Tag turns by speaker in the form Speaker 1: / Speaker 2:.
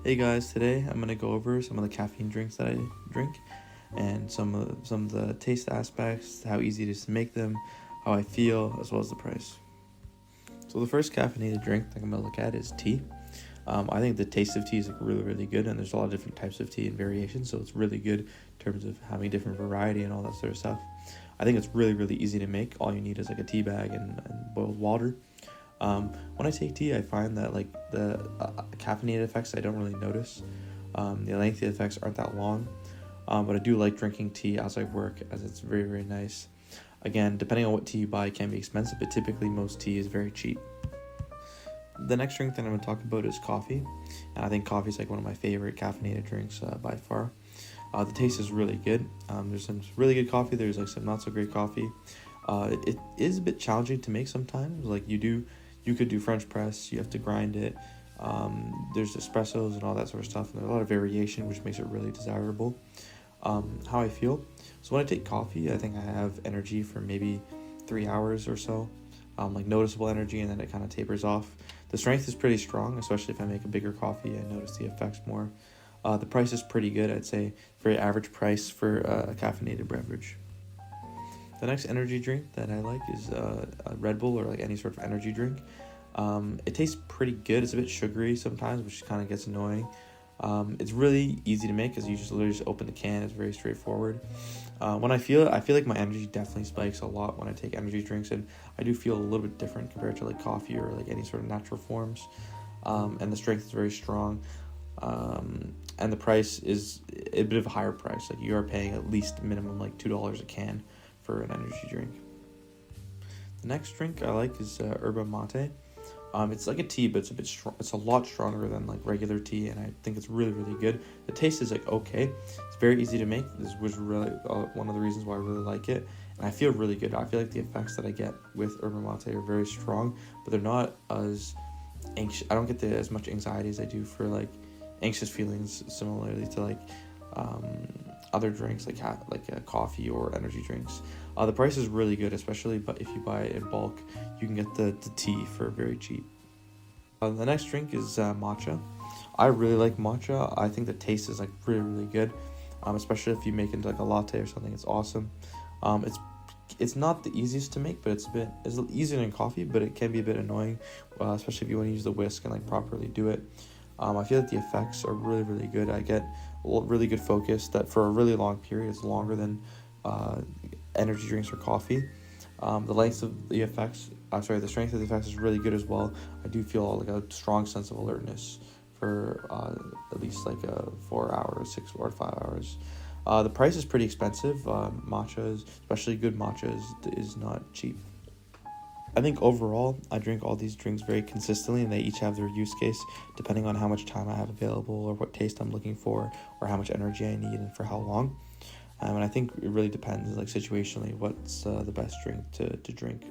Speaker 1: Hey guys, today I'm gonna go over some of the caffeine drinks that I drink and some of the taste aspects, how easy it is to make them, how I feel, as well as the price. So the first caffeinated drink that I'm gonna look at is tea. I think the taste of tea is really good, and there's a lot of different types of tea and variations, so it's really good in terms of having different variety and all that sort of stuff. I think it's really easy to make. All you need is like a tea bag and boiled water. When I take tea, I find that like the caffeinated effects I don't really notice. The lengthy effects aren't that long, but I do like drinking tea as I work, as it's very nice. Again, depending on what tea you buy, it can be expensive, but typically most tea is very cheap. The next drink that I'm going to talk about is coffee, and I think coffee is like one of my favorite caffeinated drinks by far. The taste is really good. There's some really good coffee. There's like some not so great coffee. It is a bit challenging to make sometimes. Like you could do French press, you have to grind it. There's espressos and all that sort of stuff, and there's a lot of variation, which makes it really desirable. How I feel. So when I take coffee, I think I have energy for maybe 3 hours or so, like noticeable energy, and then it kind of tapers off. The strength is pretty strong, especially if I make a bigger coffee. I notice the effects more. The price is pretty good. I'd say very average price for a caffeinated beverage. The next energy drink that I like is a Red Bull, or like any sort of energy drink. It tastes pretty good. It's a bit sugary sometimes, which kind of gets annoying. It's really easy to make because you just literally just open the can. It's very straightforward. When I feel like my energy definitely spikes a lot when I take energy drinks, and I do feel a little bit different compared to like coffee or like any sort of natural forms. And the strength is very strong. And the price is a bit of a higher price. Like you are paying at least minimum like $2 a can for an energy drink. The next drink I like is Yerba Mate. It's like a tea, but it's a bit strong. It's a lot stronger than like regular tea, and I think it's really good. The taste is like okay. It's very easy to make. This was really one of the reasons why I really like it, and I feel really good. I feel like the effects that I get with Yerba Mate are very strong, but they're not as anxious. I don't get as much anxiety as I do for like anxious feelings, similarly to like other drinks like coffee or energy drinks. The price is really good, especially but if you buy it in bulk, you can get the tea for very cheap. The next drink is matcha. I really like matcha. I think the taste is like really good, especially if you make it into like a latte or something. It's awesome. It's not the easiest to make, but it's easier than coffee, but it can be a bit annoying, especially if you want to use the whisk and like properly do it. I feel like the effects are really good. I get really good focus that for a really long period. It's longer than energy drinks or coffee. The length of the effects, the strength of the effects is really good as well. I do feel like a strong sense of alertness for at least like 4 hours, 6 or 5 hours. The price is pretty expensive. Especially good matcha, is not cheap. I think overall, I drink all these drinks very consistently, and they each have their use case depending on how much time I have available, or what taste I'm looking for, or how much energy I need and for how long. And I think it really depends, like situationally, what's the best drink to drink.